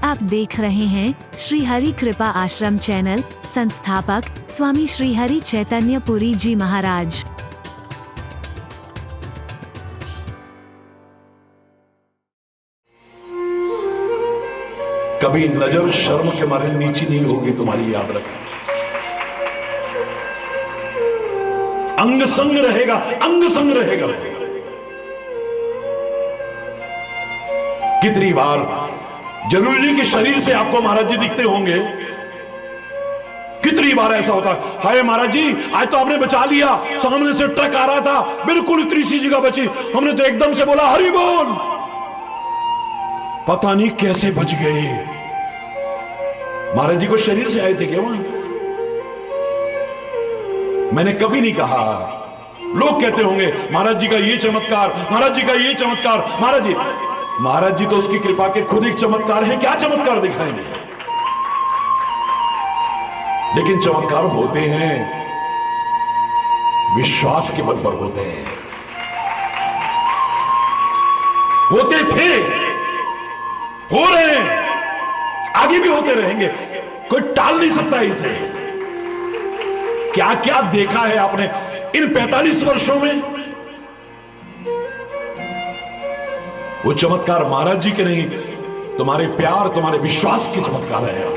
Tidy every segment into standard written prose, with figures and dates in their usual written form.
आप देख रहे हैं श्री हरि कृपा आश्रम चैनल। संस्थापक स्वामी श्री हरि चैतन्य पुरी जी महाराज। कभी नजर शर्म के मारे नीची नहीं होगी तुम्हारी, याद रखना। अंग संग रहेगा, अंग संग रहेगा। कितनी बार जरूरी नहीं कि शरीर से आपको महाराज जी दिखते होंगे, कितनी बार ऐसा होता है, हाय महाराज जी आज तो आपने बचा लिया, सामने से ट्रक आ रहा था, बिल्कुल इतनी सी जगह बची, हमने तो एकदम से बोला हरि बोल, पता नहीं कैसे बच गए। महाराज जी को शरीर से आए थे क्या वहां? मैंने कभी नहीं कहा। लोग कहते होंगे महाराज जी का ये चमत्कार, महाराज जी का ये चमत्कार। महाराज जी तो उसकी कृपा के खुद एक चमत्कार है, क्या चमत्कार दिखाएंगे? लेकिन चमत्कार होते हैं विश्वास के बल पर होते हैं, होते थे, हो रहे हैं, आगे भी होते रहेंगे, कोई टाल नहीं सकता इसे। क्या क्या देखा है आपने इन 45 वर्षों में? वो चमत्कार महाराज जी के नहीं, तुम्हारे प्यार, तुम्हारे विश्वास के चमत्कार है।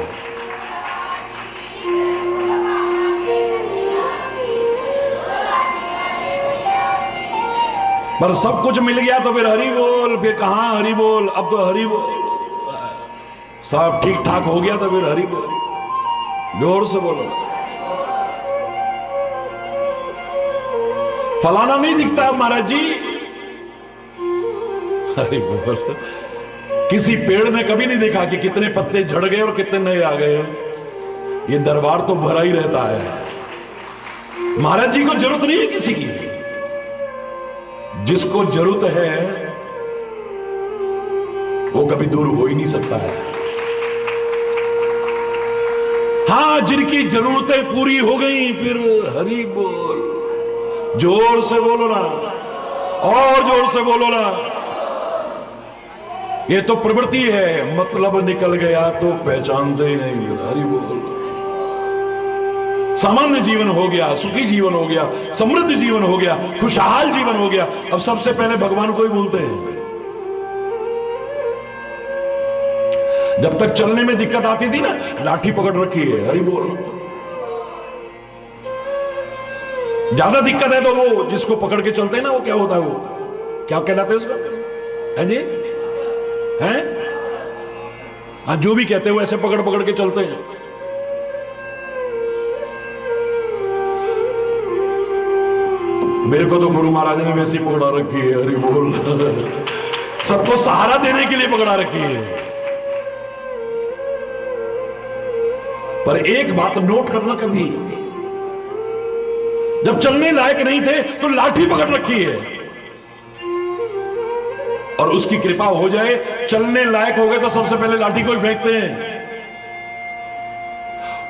पर सब कुछ मिल गया तो फिर हरि बोल, फिर कहां हरि बोल, अब तो हरि बोल, सब ठीक ठाक हो गया तो फिर हरि बोल, जोर से बोलो। फलाना नहीं दिखता महाराज जी, हरि बोल। किसी पेड़ में कभी नहीं देखा कि कितने पत्ते झड़ गए और कितने नए आ गए। ये दरबार तो भरा ही रहता है। महाराज जी को जरूरत नहीं है किसी की, जिसको जरूरत है वो कभी दूर हो ही नहीं सकता है। हां, जिनकी जरूरतें पूरी हो गई फिर हरि बोल, जोर से बोलो ना, और जोर से बोलो ना। ये तो प्रवृत्ति है, मतलब निकल गया तो पहचानते ही नहीं, हरि बोल। सामान्य जीवन हो गया, सुखी जीवन हो गया, समृद्ध जीवन हो गया, खुशहाल जीवन हो गया। अब सबसे पहले भगवान को ही भूलते हैं। जब तक चलने में दिक्कत आती थी ना, लाठी पकड़ रखी है, हरि बोल। ज्यादा दिक्कत है तो वो जिसको पकड़ के चलते हैं ना, वो क्या होता है, वो क्या कहलाते हैं उसका, है जी, हैं? हाँ, जो भी कहते हो ऐसे पकड़ पकड़ के चलते हैं। मेरे को तो गुरु महाराज ने वैसे ही पकड़ा रखी है, हरि बोल। सबको सहारा देने के लिए पकड़ा रखी है। पर एक बात नोट करना, कभी जब चलने लायक नहीं थे तो लाठी पकड़ रखी है, और उसकी कृपा हो जाए, चलने लायक हो गए तो सबसे पहले लाठी को ही फेंकते हैं।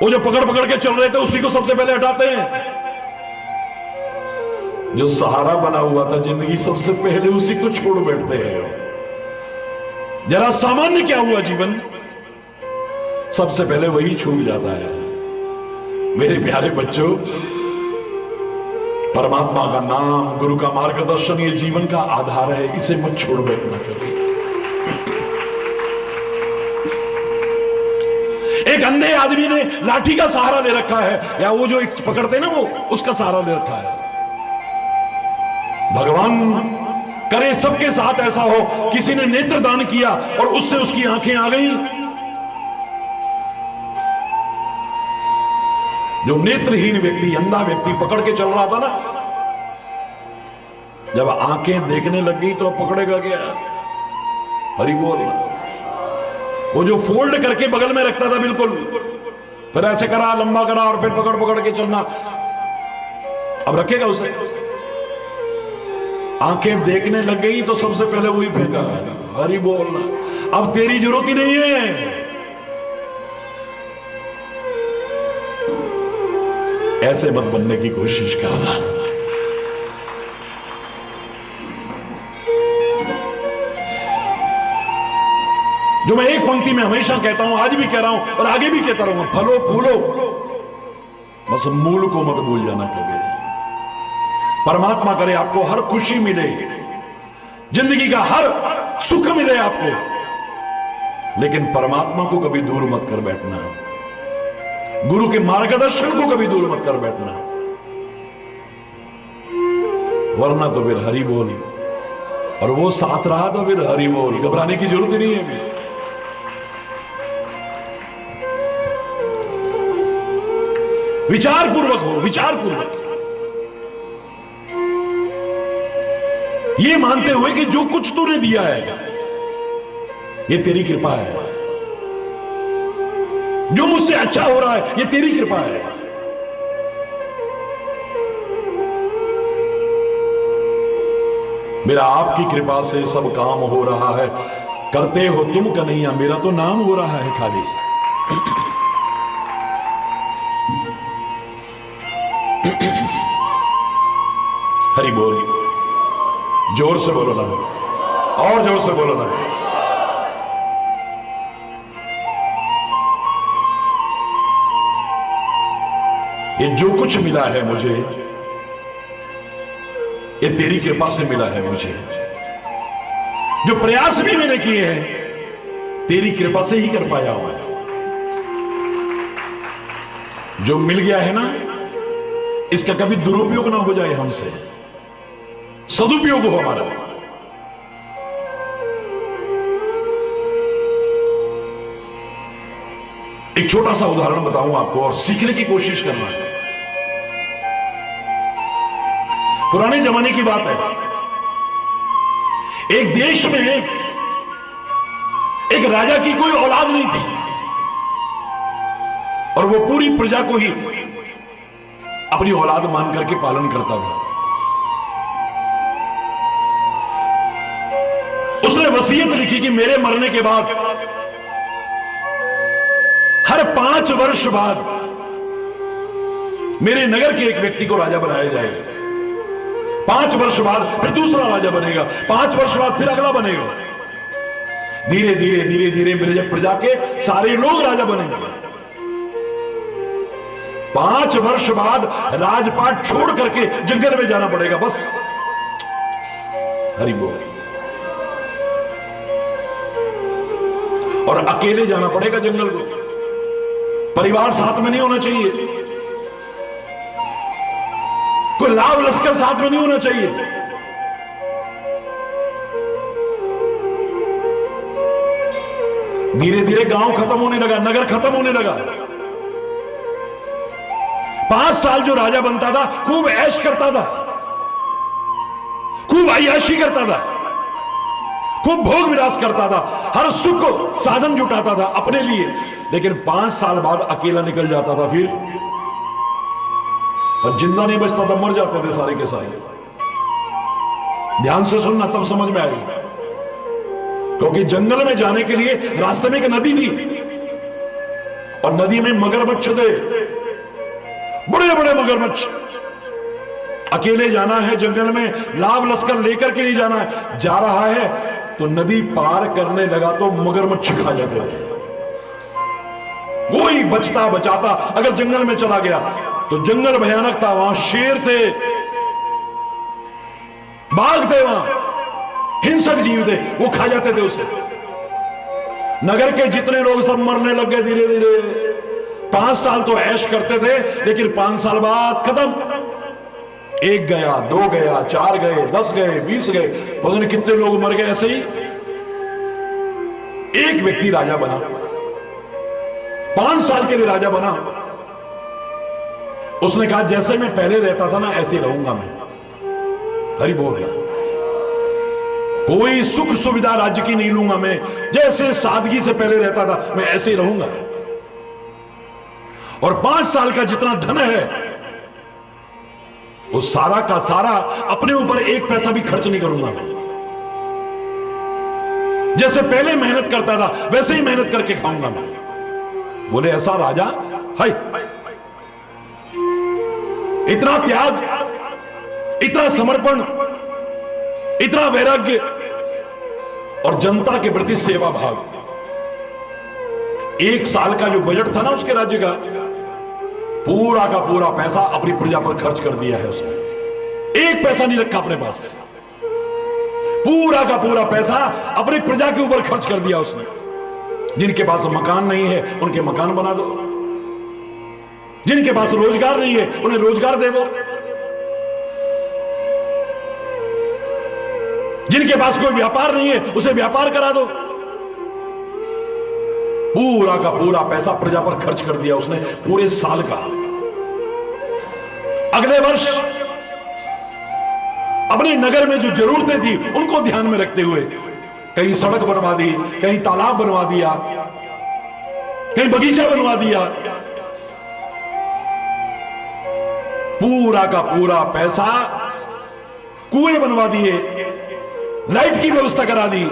वो जो पकड़ पकड़ के चल रहे थे उसी को सबसे पहले हटाते हैं। जो सहारा बना हुआ था जिंदगी, सबसे पहले उसी को छोड़ बैठते हैं। जरा सामान्य क्या हुआ जीवन, सबसे पहले वही छूट जाता है। मेरे प्यारे बच्चों, परमात्मा का नाम, गुरु का मार्गदर्शन ये जीवन का आधार है, इसे मत छोड़ बैठना कभी। एक अंधे आदमी ने लाठी का सहारा ले रखा है, या वो जो एक पकड़ते ना, वो उसका सहारा ले रखा है। भगवान करे सबके साथ ऐसा हो, किसी ने नेत्र दान किया और उससे उसकी आंखें आ गई। जो नेत्रहीन व्यक्ति, अंधा व्यक्ति पकड़ के चल रहा था ना, जब आंखें देखने लग गई तो पकड़ेगा क्या, हरि बोल। वो जो फोल्ड करके बगल में रखता था बिल्कुल, फिर ऐसे करा, लंबा करा, और फिर पकड़ पकड़ के चलना, अब रखेगा उसे? आंखें देखने लग गई तो सबसे पहले वही फेंका, हरि बोल। अब तेरी जरूरत ही नहीं है। ऐसे मत बनने की कोशिश करना। जो मैं एक पंक्ति में हमेशा कहता हूं, आज भी कह रहा हूं और आगे भी कहता रहूंगा, फलो फूलो, बस मूल को मत भूल जाना कभी। परमात्मा करे आपको हर खुशी मिले, जिंदगी का हर सुख मिले आपको, लेकिन परमात्मा को कभी दूर मत कर बैठना, गुरु के मार्गदर्शन को कभी दूर मत कर बैठना, वरना तो फिर हरि बोल, और वो साथ रहा तो फिर हरि बोल, घबराने की जरूरत ही नहीं है। फिर विचार पूर्वक हो, विचार पूर्वक, ये मानते हुए कि जो कुछ तूने दिया है ये तेरी कृपा है, जो मुझसे अच्छा हो रहा है ये तेरी कृपा है। मेरा आपकी कृपा से सब काम हो रहा है, करते हो तुम कन्हैया, मेरा तो नाम हो रहा है खाली। हरि बोल, जोर से बोलो ना, और जोर से बोलो ना। ये जो कुछ मिला है मुझे, ये तेरी कृपा से मिला है मुझे। जो प्रयास भी मैंने किए हैं तेरी कृपा से ही कर पाया हूं। जो मिल गया है ना, इसका कभी दुरुपयोग ना हो जाए हमसे, सदुपयोग हो हमारा। एक छोटा सा उदाहरण बताऊं आपको और सीखने की कोशिश करना है। पुराने जमाने की बात है, एक देश में एक राजा की कोई औलाद नहीं थी और वो पूरी प्रजा को ही अपनी औलाद मान करके पालन करता था। उसने वसीयत लिखी कि मेरे मरने के बाद हर 5 वर्ष बाद मेरे नगर के एक व्यक्ति को राजा बनाया जाएगा। 5 वर्ष बाद फिर दूसरा राजा बनेगा, 5 वर्ष बाद फिर अगला बनेगा। धीरे धीरे धीरे धीरे प्रजा के सारे लोग राजा बनेंगे। 5 वर्ष बाद राजपाट छोड़ करके जंगल में जाना पड़ेगा, बस। हरि बोल। और अकेले जाना पड़ेगा जंगल को, परिवार साथ में नहीं होना चाहिए, कोई लाभ लश्कर साथ में नहीं होना चाहिए। धीरे धीरे गांव खत्म होने लगा, नगर खत्म होने लगा। 5 साल जो राजा बनता था खूब ऐश करता था, खूब अय्याशी करता था, खूब भोग विलास करता था, हर सुख साधन जुटाता था अपने लिए। लेकिन 5 साल बाद अकेला निकल जाता था, फिर और जिंदा नहीं बचता था, मर जाते थे सारे के सारे। ध्यान से सुनना, तब समझ में आएगा। क्योंकि जंगल में जाने के लिए रास्ते में एक नदी थी और नदी में मगरमच्छ थे, बड़े बड़े मगरमच्छ। अकेले जाना है जंगल में, लाभ लश्कर लेकर के नहीं जाना है। जा रहा है तो नदी पार करने लगा तो मगरमच्छ खा जाते थे। कोई बचता बचाता अगर जंगल में चला गया तो जंगल भयानक था, वहां शेर थे, बाघ थे, वहां हिंसक जीव थे, वो खा जाते थे उसे। नगर के जितने लोग सब मरने लग गए धीरे धीरे। 5 साल तो ऐश करते थे, लेकिन 5 साल बाद खत्म। 1 गया, 2 गया, 4 गए, 10 गए, 20 गए, पता नहीं कितने लोग मर गए। ऐसे ही एक व्यक्ति राजा बना, 5 साल के लिए राजा बना। उसने कहा जैसे मैं पहले रहता था ना, ऐसे रहूंगा मैं। हरि बोल। कोई सुख सुविधा राज्य की नहीं लूंगा मैं, जैसे सादगी से पहले रहता था मैं ऐसे ही रहूंगा। और 5 साल का जितना धन है वो सारा का सारा अपने ऊपर 1 पैसा भी खर्च नहीं करूंगा मैं। जैसे पहले मेहनत करता था वैसे ही मेहनत करके खाऊंगा मैं। बोले ऐसा राजा है? इतना त्याग, इतना समर्पण, इतना वैराग्य और जनता के प्रति सेवा भाव। एक साल का जो बजट था ना उसके राज्य का, पूरा का पूरा पैसा अपनी प्रजा पर खर्च कर दिया है उसने। एक पैसा नहीं रखा अपने पास, पूरा का पूरा पैसा अपनी प्रजा के ऊपर खर्च कर दिया उसने। जिनके पास मकान नहीं है उनके मकान बना दो, जिनके पास रोजगार नहीं है उन्हें रोजगार दे दो, जिनके पास कोई व्यापार नहीं है उसे व्यापार करा दो। पूरा का पूरा पैसा प्रजा पर खर्च कर दिया उसने पूरे साल का। अगले वर्ष अपने नगर में जो जरूरतें थी उनको ध्यान में रखते हुए कहीं सड़क बनवा दी, कहीं तालाब बनवा दिया, कहीं बगीचा बनवा दिया। पूरा का पूरा पैसा कुएं बनवा दिए, लाइट की व्यवस्था करा दी,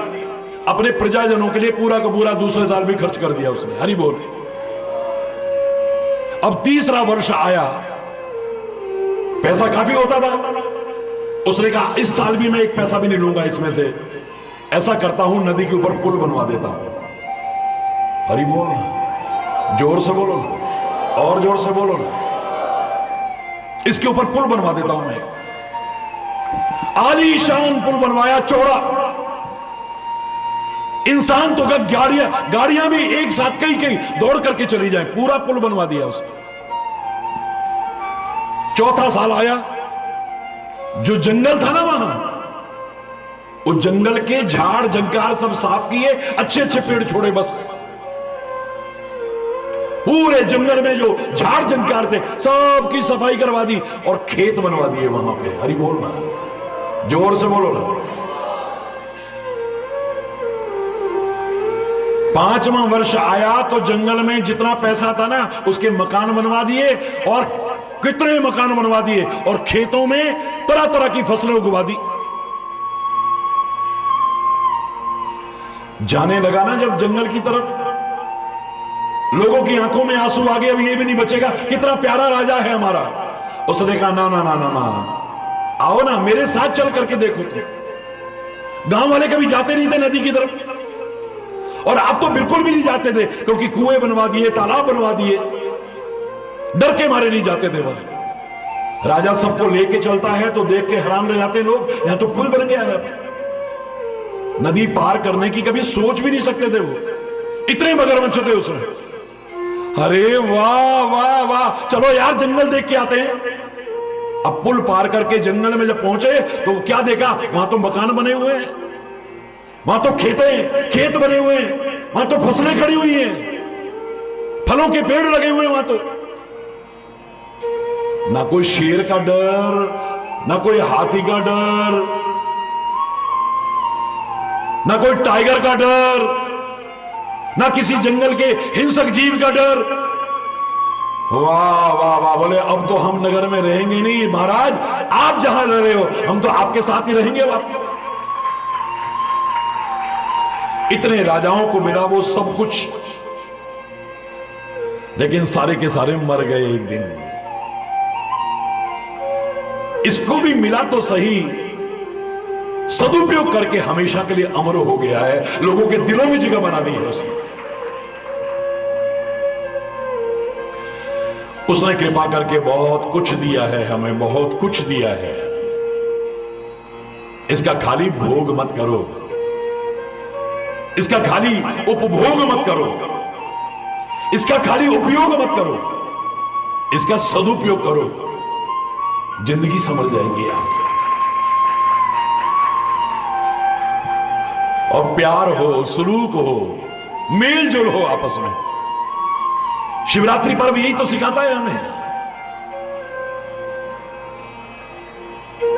अपने प्रजाजनों के लिए पूरा का पूरा दूसरे साल भी खर्च कर दिया उसने। हरि बोल। अब तीसरा वर्ष आया, पैसा काफी होता था। उसने कहा इस साल भी मैं एक पैसा भी नहीं लूंगा इसमें से, ऐसा करता हूं नदी के ऊपर पुल बनवा देता हूं। हरि बोल ना, जोर से बोलो ना, और जोर से बोलो ना। इसके ऊपर पुल बनवा देता हूं मैं। आलीशान पुल बनवाया, चौड़ा। इंसान तो गाड़ियां भी एक साथ कहीं कहीं दौड़ करके चली जाए, पूरा पुल बनवा दिया उसने। चौथा साल आया, जो जंगल था ना वहां, उस जंगल के झाड़ जंकार सब साफ किए, अच्छे अच्छे पेड़ छोड़े बस। पूरे जंगल में जो झाड़ जंकार थे सब की सफाई करवा दी और खेत बनवा दिए वहां पे। हरि बोल ना, जोर से बोलो ना। पांचवां वर्ष आया तो जंगल में जितना पैसा था ना उसके मकान बनवा दिए, और कितने मकान बनवा दिए, और खेतों में तरह तरह की फसलें उगवा दी। जाने लगा ना जब जंगल की तरफ, लोगों की आंखों में आंसू आ गए, अब ये भी नहीं बचेगा, कितना प्यारा राजा है हमारा। उसने कहा ना ना ना ना ना, आओ ना मेरे साथ चल करके देखो। तुम गांव वाले कभी जाते नहीं थे नदी की तरफ, और आप तो बिल्कुल भी नहीं जाते थे, क्योंकि कुएं बनवा दिए, तालाब बनवा दिए, डर के मारे नहीं जाते थे वहां। राजा सबको लेके चलता है तो देख के हैरान रह जाते लोग, यहां तो पुल बन गया है। नदी पार करने की कभी सोच भी नहीं सकते थे वो, इतने मगरमच्छ थे उसमें। अरे वाह वाह वाह, चलो यार जंगल देख के आते हैं। अब पुल पार करके जंगल में जब पहुंचे तो क्या देखा, वहां तो मकान बने हुए हैं, वहां तो खेत बने हुए हैं, वहां तो फसलें खड़ी हुई हैं, फलों के पेड़ लगे हुए हैं वहां तो। ना कोई शेर का डर, ना कोई हाथी का डर, ना कोई टाइगर का डर, ना किसी जंगल के हिंसक जीव का डर। वाह वाह वाह, बोले अब तो हम नगर में रहेंगे नहीं महाराज, आप जहां रह रहे हो हम तो आपके साथ ही रहेंगे। इतने राजाओं को मिला वो सब कुछ, लेकिन सारे के सारे मर गए एक दिन। इसको भी मिला तो सही, सदुपयोग करके हमेशा के लिए अमर हो गया है, लोगों के दिलों में जगह बना दी है उसने। उसने कृपा करके बहुत कुछ दिया है हमें, बहुत कुछ दिया है। इसका खाली भोग मत करो, इसका खाली उपभोग मत करो, इसका खाली उपयोग मत करो, इसका सदुपयोग करो, जिंदगी समझ जाएगी आपकी। और प्यार हो, सलूक हो, मेल जोल हो आपस में। शिवरात्रि पर्व यही तो सिखाता है हमें।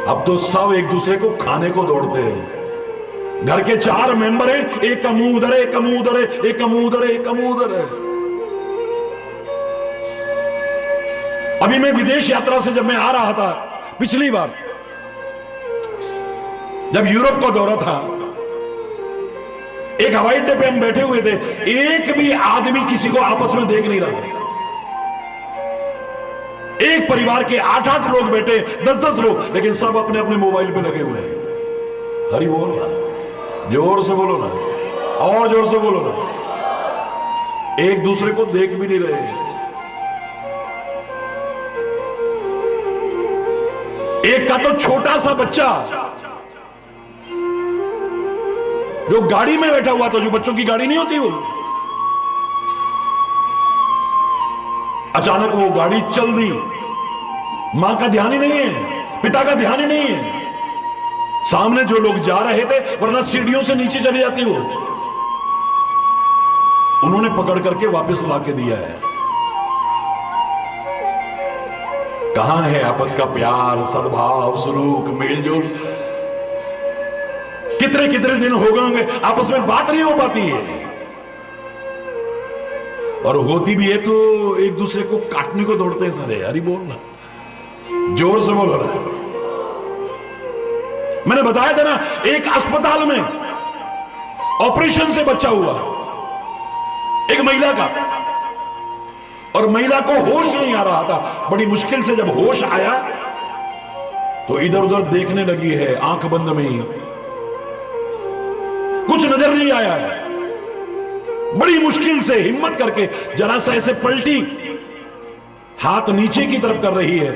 अब तो सब एक दूसरे को खाने को दौड़ते हैं। घर के 4 मेंबर हैं, एक का मुंह उधर है, एक का मुंह उधर है, एक का मुंह उधर है, एक का मुंह उधर है। अभी मैं विदेश यात्रा से जब मैं आ रहा था, पिछली बार जब यूरोप का दौरा था, एक हवाई अड्डे पे हम बैठे हुए थे, एक भी आदमी किसी को आपस में देख नहीं रहा। एक परिवार के 8-8 लोग बैठे, 10-10 लोग, लेकिन सब अपने अपने मोबाइल पे लगे हुए हैं। हरि बोल ना, जोर से बोलो ना, और जोर से बोलो ना। एक दूसरे को देख भी नहीं रहे। एक का तो छोटा सा बच्चा जो गाड़ी में बैठा हुआ था, जो बच्चों की गाड़ी नहीं होती वो, अचानक वो गाड़ी चल दी। मां का ध्यान ही नहीं है, पिता का ध्यान ही नहीं है। सामने जो लोग जा रहे थे, वरना सीढ़ियों से नीचे चली जाती वो, उन्होंने पकड़ करके वापस ला के दिया है। कहां है आपस का प्यार, सद्भाव, सलूक, मेलजोल? कितने कितने दिन हो गए होंगे आपस में बात नहीं हो पाती है, और होती भी है तो एक दूसरे को काटने को दौड़ते हैं सारे। हरी बोलना, जोर से बोल रहा है। मैंने बताया था ना, एक अस्पताल में ऑपरेशन से बच्चा हुआ एक महिला का, और महिला को होश नहीं आ रहा था। बड़ी मुश्किल से जब होश आया तो इधर उधर देखने लगी है, आंख बंद में ही, कुछ नजर नहीं आया है। बड़ी मुश्किल से हिम्मत करके जरा सा ऐसे पलटी, हाथ नीचे की तरफ कर रही है।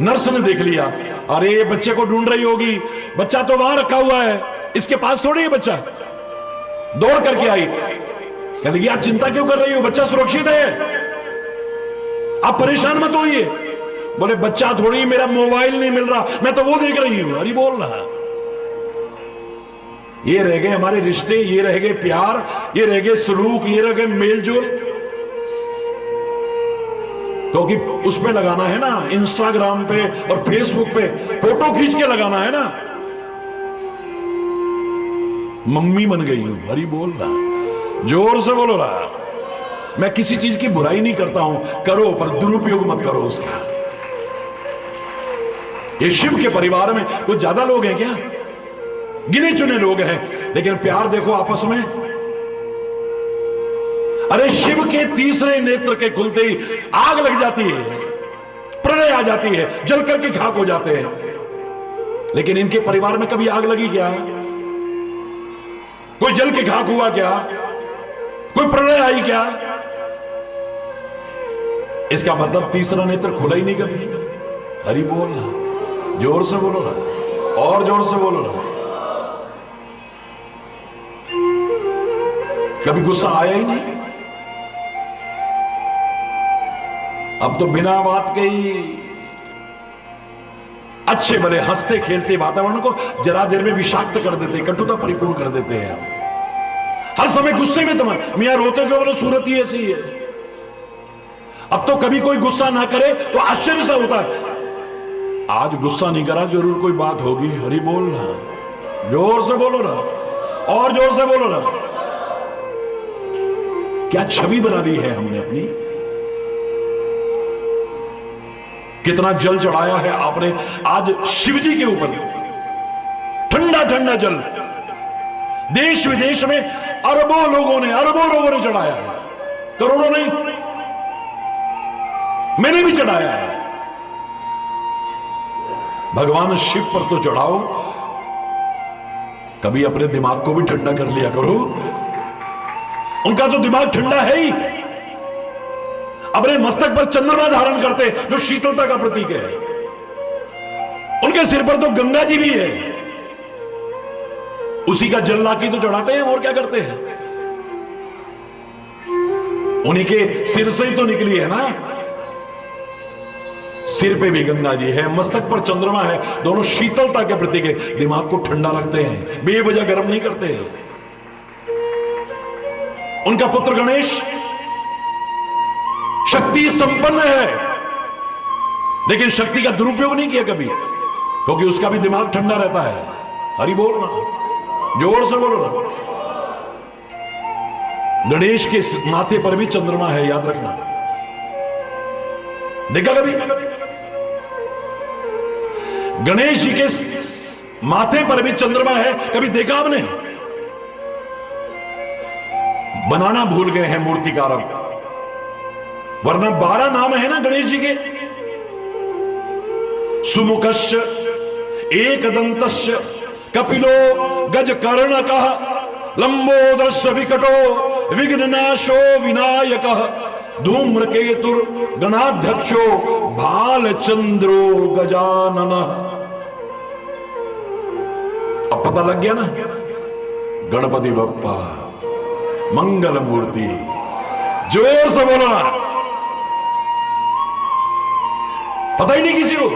नर्स ने देख लिया, अरे ये बच्चे को ढूंढ रही होगी, बच्चा तो वहां रखा हुआ है, इसके पास थोड़ी है बच्चा। दौड़ करके आई, कह लगी आप चिंता क्यों कर रही हो, बच्चा सुरक्षित है, आप परेशान मत होइए। बोले बच्चा थोड़ी, मेरा मोबाइल नहीं मिल रहा, मैं तो वो देख रही हूं। अरे बोल रहा, ये रह गए हमारे रिश्ते, ये रह गए प्यार, ये रह गए सलूक, ये रह गए मेलजोल। क्योंकि उस पे लगाना है ना, इंस्टाग्राम पे और फेसबुक पे फोटो खींच के लगाना है ना। मम्मी बन गई हूं। हरी बोल रहा, जोर से बोलो रहा। मैं किसी चीज की बुराई नहीं करता हूं, करो पर दुरुपयोग मत करो उसका। ये शिव के परिवार में कुछ ज्यादा लोग हैं क्या? गिने चुने लोग हैं, लेकिन प्यार देखो आपस में। अरे शिव के तीसरे नेत्र के खुलते ही आग लग जाती है, प्रलय आ जाती है, जल करके खाक हो जाते हैं। लेकिन इनके परिवार में कभी आग लगी क्या? कोई जल के खाक हुआ क्या? कोई प्रलय आई क्या? इसका मतलब तीसरा नेत्र खुला ही नहीं कभी। हरि बोलना, जोर से बोलो ना, और जोर से बोलो ना। कभी गुस्सा आया ही नहीं। अब तो बिना बात के ही अच्छे भले हंसते खेलते वातावरण को जरा देर में विषाक्त कर देते, कटुता परिपूर्ण कर देते हैं। हर समय गुस्से में तुम्हारे मियां रोते क्यों? बोलो सूरत ही ऐसी है। अब तो कभी कोई गुस्सा ना करे तो आश्चर्य सा होता है, आज गुस्सा नहीं करा, जरूर कोई बात होगी। हरि बोलना, जोर से बोलो ना, और जोर से बोलो ना। क्या छवि बना ली है हमने अपनी। कितना जल चढ़ाया है आपने आज शिव जी के ऊपर, ठंडा ठंडा जल। देश विदेश में अरबों लोगों ने चढ़ाया है, करोड़ों नहीं, मैंने भी चढ़ाया है। भगवान शिव पर तो चढ़ाओ, कभी अपने दिमाग को भी ठंडा कर लिया करो। उनका तो दिमाग ठंडा है ही। अपने मस्तक पर चंद्रमा धारण करते, जो शीतलता का प्रतीक है। उनके सिर पर तो गंगा जी भी है, उसी का जल लाके तो चढ़ाते हैं, और क्या करते हैं? उन्हीं के सिर से ही तो निकली है ना। सिर पे भी गंगा जी है, मस्तक पर चंद्रमा है, दोनों शीतलता के प्रतीक है। दिमाग को ठंडा रखते हैं, बेवजह गर्म नहीं करते हैं। उनका पुत्र गणेश शक्ति संपन्न है, लेकिन शक्ति का दुरुपयोग नहीं किया कभी, क्योंकि उसका भी दिमाग ठंडा रहता है। हरि बोलना, जोर से बोलो ना। गणेश के माथे पर भी चंद्रमा है, याद रखना। देखा कभी? गणेश जी के माथे पर भी चंद्रमा है, कभी देखा आपने? बनाना भूल गए हैं मूर्तिकारक, वरना 12 नाम है ना गणेश जी के। सुमुखश्च एकदंतश्च कपिलो गजकर्णकः लंबोदरस्य विकटो विघ्ननाशो विनायकः धूम्रकेतुर गणाध्यक्षो भालचंद्रो गजाननः। अब पता लग गया ना, गणपति बप्पा मंगल मूर्ति। जोर से बोलो ना, पता ही नहीं किसी को।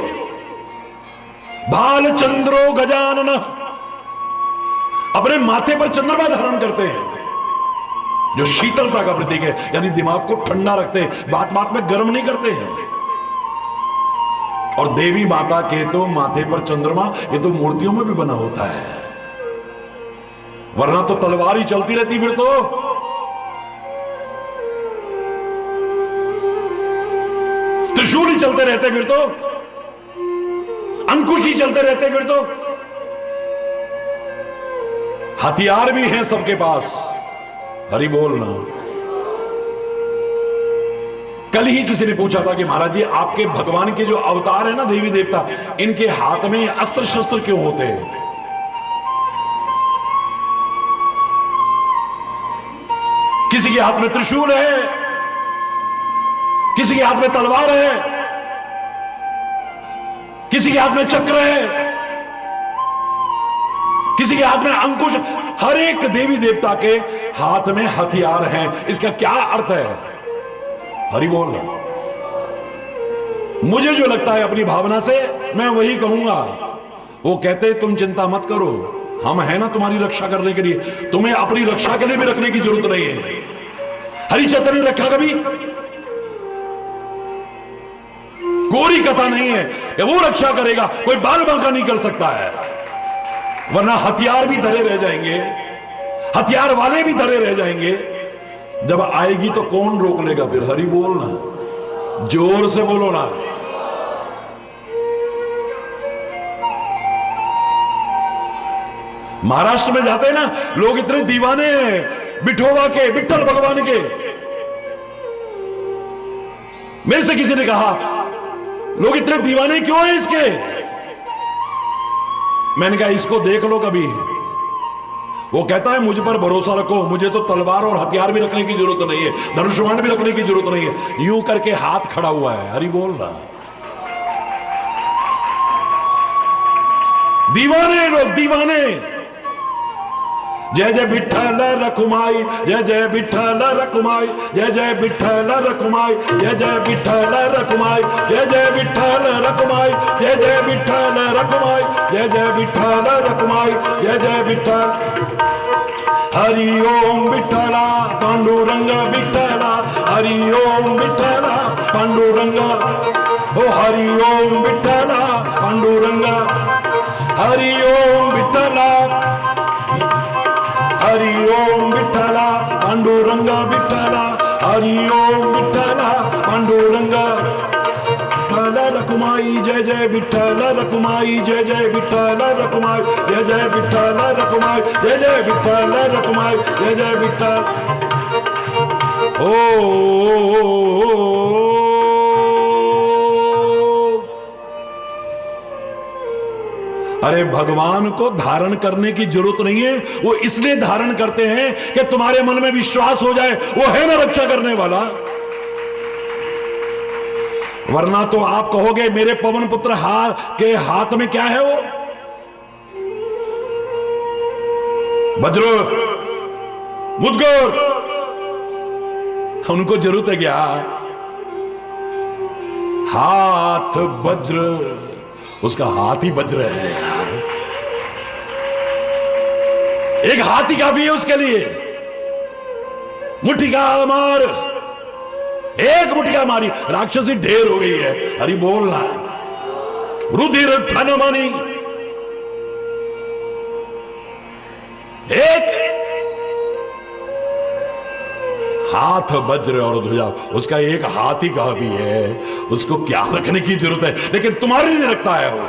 भालचंद्रो गजानन, अपने माथे पर चंद्रमा धारण करते हैं जो शीतलता का प्रतीक है, यानी दिमाग को ठंडा रखते हैं, बात बात में गर्म नहीं करते हैं। और देवी माता के तो माथे पर चंद्रमा, ये तो मूर्तियों में भी बना होता है, वरना तो तलवार ही चलती रहती फिर तो। त्रिशूल ही चलते रहते फिर तो, अंकुश ही चलते रहते फिर तो। हथियार भी हैं सबके पास, हरि बोलना। कल ही किसी ने पूछा था कि महाराज जी आपके भगवान के जो अवतार है ना, देवी देवता, इनके हाथ में अस्त्र शस्त्र क्यों होते हैं? किसी के हाथ में त्रिशूल है, किसी के हाथ में तलवार है, किसी के हाथ में चक्र है, किसी के हाथ में अंकुश। हर एक देवी देवता के हाथ में हथियार हैं। इसका क्या अर्थ है? हरि बोल। मुझे जो लगता है अपनी भावना से मैं वही कहूंगा। वो कहते तुम चिंता मत करो, हम हैं ना तुम्हारी रक्षा करने के लिए, तुम्हें अपनी रक्षा के लिए भी रखने की जरूरत नहीं है। हरिचंद्र ने रखा कभी? कोरी कथा नहीं है कि वो रक्षा करेगा, कोई बाल बांका नहीं कर सकता है, वरना हथियार भी धरे रह जाएंगे, हथियार वाले भी धरे रह जाएंगे। जब आएगी तो कौन रोक लेगा फिर? हरि बोलना, जोर से बोलो ना। महाराष्ट्र में जाते हैं ना लोग, इतने दीवाने हैं बिठोबा के, विठ्ठल भगवान के। मेरे से किसी ने कहा लोग इतने दीवाने क्यों हैं इसके? मैंने कहा इसको देख लो कभी। वो कहता है मुझ पर भरोसा रखो, मुझे तो तलवार और हथियार भी रखने की जरूरत नहीं है, धनुष्यबाण भी रखने की जरूरत नहीं है, यूं करके हाथ खड़ा हुआ है। हरि बोल रहा। दीवाने लोग, दीवाने। जय जय विठ्ठल रखुमाई, जय जय विठ्ठल रखुमाई, जय जय विठ्ठल रखुमाई, जय जय विठ्ठल रखुमाई, जय जय विठ्ठल रखुमाई, जय जय विठ्ठल रखुमाई, जय जय विठ्ठल रखुमाई, जय जय विठ्ठल। हरि ओम विठ्ठला पांडुरंग विठ्ठला, हरि ओम विठ्ठला पांडुरंग, ओ हरि ओम विठ्ठला पांडुरंग, हरि ओम विठ्ठला, हरि ओम विठ्ठला पांडुरंग विठ्ठला, हरि ओम विठ्ठला पांडुरंग। विठ्ठल रखुमाई, जय जय विठ्ठल रखुमाई, जय जय विठ्ठल रखुमाई, जय जय विठ्ठल रखुमाई, जय जय विठ्ठल रखुमाई, जय जय विठ्ठल। ओ अरे भगवान को धारण करने की जरूरत नहीं है, वो इसलिए धारण करते हैं कि तुम्हारे मन में विश्वास हो जाए वो है ना रक्षा करने वाला। वरना तो आप कहोगे मेरे पवन पुत्र के हाथ में क्या है? वो वज्र मुदगर, उनको जरूरत है क्या? हाथ वज्र, उसका हाथ ही वज्र है यार। एक हाथ ही काफी है उसके लिए। मुट्ठी का मार, एक मुट्ठी मारी राक्षसी ढेर हो गई है। हरि बोलना। रुधिर धनमणि, एक हाथ वज्र और ध्वजा, उसका एक हाथ ही काफी है, उसको क्या रखने की जरूरत है? लेकिन तुम्हारे लिए रखता है वो,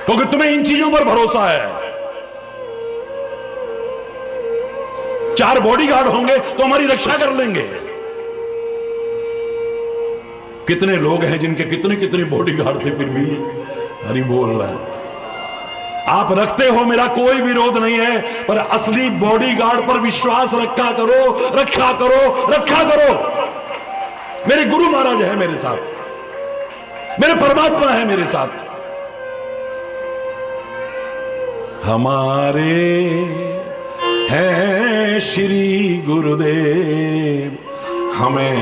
क्योंकि तुम्हें इन चीजों पर भरोसा है। 4 बॉडीगार्ड होंगे तो हमारी रक्षा कर लेंगे। कितने लोग हैं जिनके कितने कितने बॉडीगार्ड थे फिर भी हरि बोल रहा है। आप रखते हो, मेरा कोई विरोध नहीं है, पर असली बॉडीगार्ड पर विश्वास रखा करो, रखा करो, रखा करो। मेरे गुरु महाराज है मेरे साथ, मेरे परमात्मा है मेरे साथ। हमारे हैं श्री गुरुदेव, हमें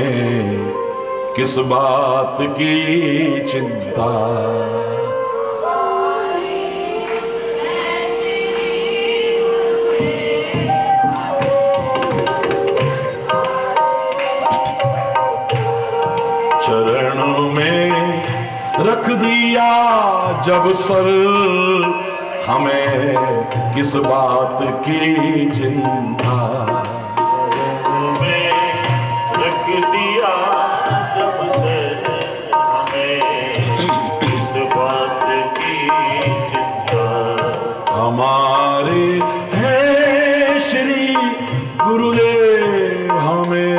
किस बात की चिंता। चरणों में रख दिया जब सर, हमें किस बात की चिंता। में रख दिया जब सर, हमें किस बात की चिंता। हमारे हैं श्री गुरुदेव, हमें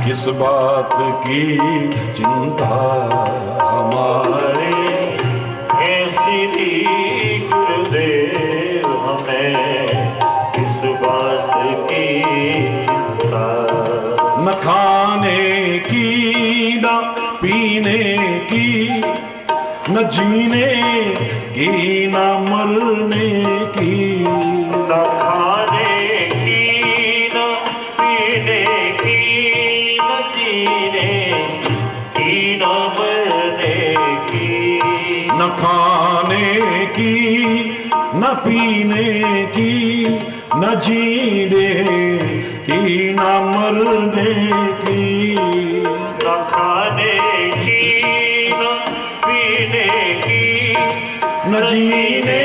किस बात की चिंता। हमारे हैं श्री गुरुदेव, हमें किस बात की चिंता। न खाने की न पीने की, न जीने की न मरने की। न खाने की न पीने की, न जीने की न मरने की। न खाने की न पीने की, न जीने की न मरने की। न खाने की न पीने की, न जीने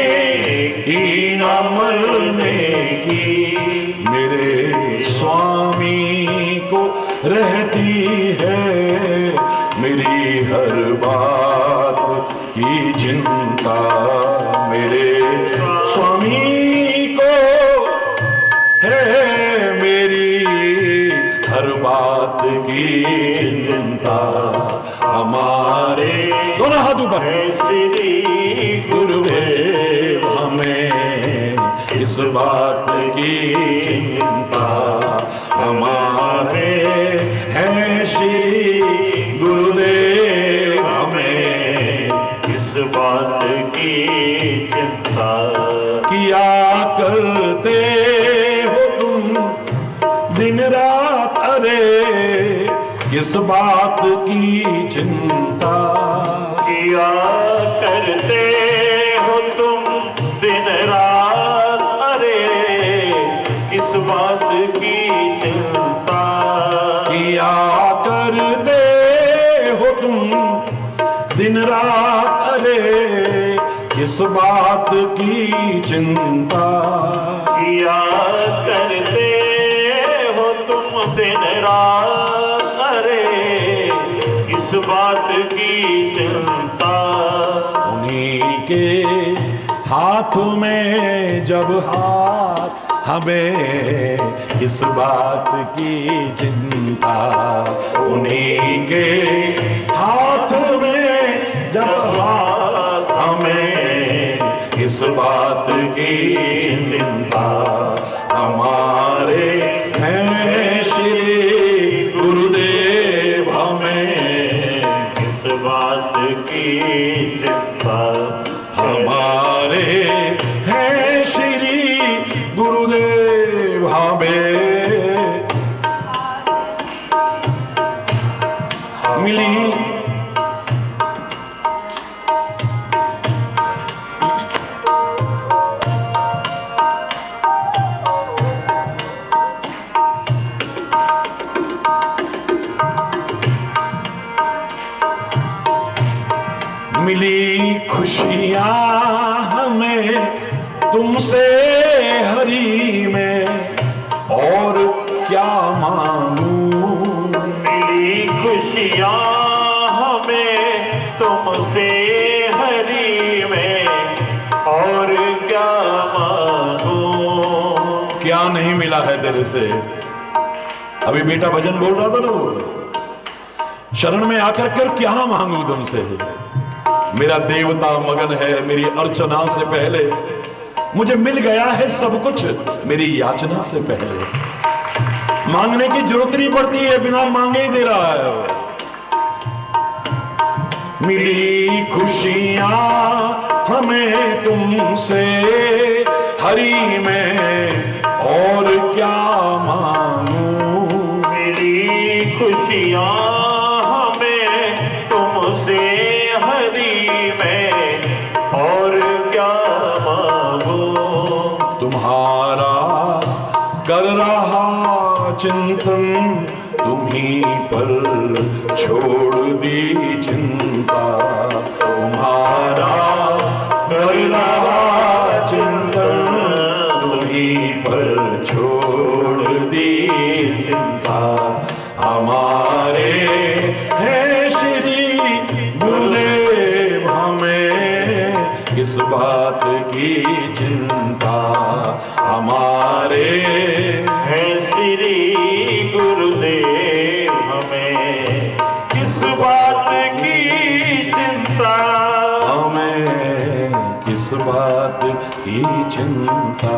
की न मरने की। मेरे स्वामी को रहती है मेरी हर बात की चिंता। मेरे स्वामी को है मेरी हर बात की चिंता। हमारे दोनों हाथ ऊपर। श्री गुरुदेव, हमें इस बात की चिंता। हमारे हैं श्री गुरुदेव, हमें इस बात की चिंता। किया करते हो तुम दिन रात, अरे किस बात की चिंता। किया करते हो तुम दिन रात, अरे किस बात की चिंता। किया करते हो तुम दिन रात, अरे किस बात की चिंता। किया करते हो तुम दिन रात, अरे किस बात की चिंता। उन्हीं के हाथ में जब हाथ, हमें किस बात की चिंता। उन्हीं के हाथ में जब हाथ, हमें किस बात की चिंता। हमारे हैं श्री गुरुदेव, हमें किस बात की चिंता। हमारे हैं श्री गुरुदेव, हमें मिली मिली खुशियाँ हमें तुमसे हरी में, और क्या मांगूं। मिली खुशियाँ हमें तुमसे हरी में, और क्या मांगूं। क्या नहीं मिला है तेरे से। अभी बेटा भजन बोल रहा था ना, वो शरण में आकर कर क्या मांगू तुमसे। मेरा देवता मगन है मेरी अर्चना से पहले, मुझे मिल गया है सब कुछ मेरी याचना से पहले। मांगने की जरूरत नहीं पड़ती है, बिना मांगे ही दे रहा है वो। मिली खुशियां हमें तुमसे हरि में, और क्या मांगू। मिली खुशियां हमें तुमसे हरि में, और क्या मांगू। तुम्हारा कर रहा चिंतन, तुम्हीं पर छोड़ दी चिंता। तुम्हारा कर रहा चिंतन, तुम्हीं पर छोड़ दी चिंता। हमारे हैं श्री गुरुदेव, हमें किस बात की चिंता। हमारे है श्री गुरुदेव, हमें किस बात की चिंता। हमें किस बात की चिंता।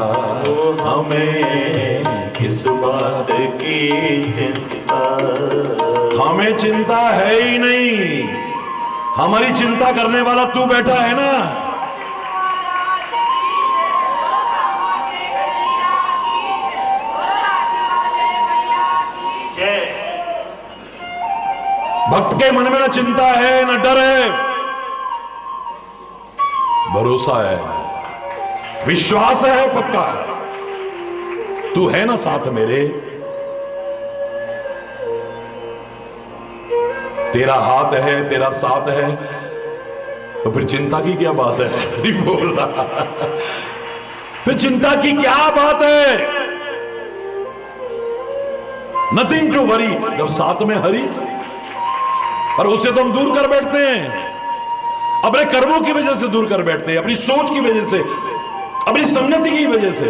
हमें किस बात की चिंता। हमें चिंता है ही नहीं, हमारी चिंता करने वाला तू बैठा है ना। भक्त के मन में ना चिंता है ना डर है, भरोसा है, विश्वास है पक्का। तू है ना साथ मेरे, तेरा हाथ है तेरा साथ है, तो फिर चिंता की क्या बात है। नहीं बोल रहा, फिर चिंता की क्या बात है। नथिंग टू वरी, जब साथ में हरि। पर उसे तो हम दूर कर बैठते हैं, अपने कर्मों की वजह से दूर कर बैठते हैं, अपनी सोच की वजह से, अपनी संगति की वजह से,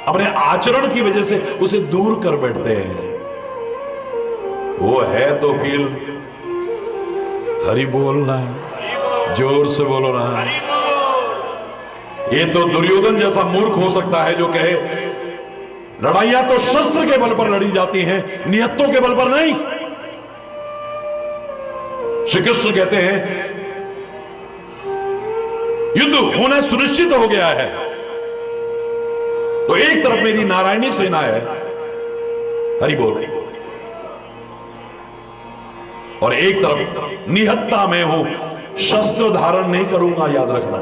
अपने आचरण की वजह से उसे दूर कर बैठते हैं। वो है तो फिर हरि बोलना, जोर से बोलो ना। ये तो दुर्योधन जैसा मूर्ख हो सकता है जो कहे लड़ाइयां तो शस्त्र के बल पर लड़ी जाती हैं, नियतों के बल पर नहीं। श्री कृष्ण कहते हैं युद्ध होना सुनिश्चित हो गया है, तो एक तरफ मेरी नारायणी सेना है, हरि बोल, और एक तरफ निहत्ता मैं हूं, शस्त्र धारण नहीं करूंगा, याद रखना।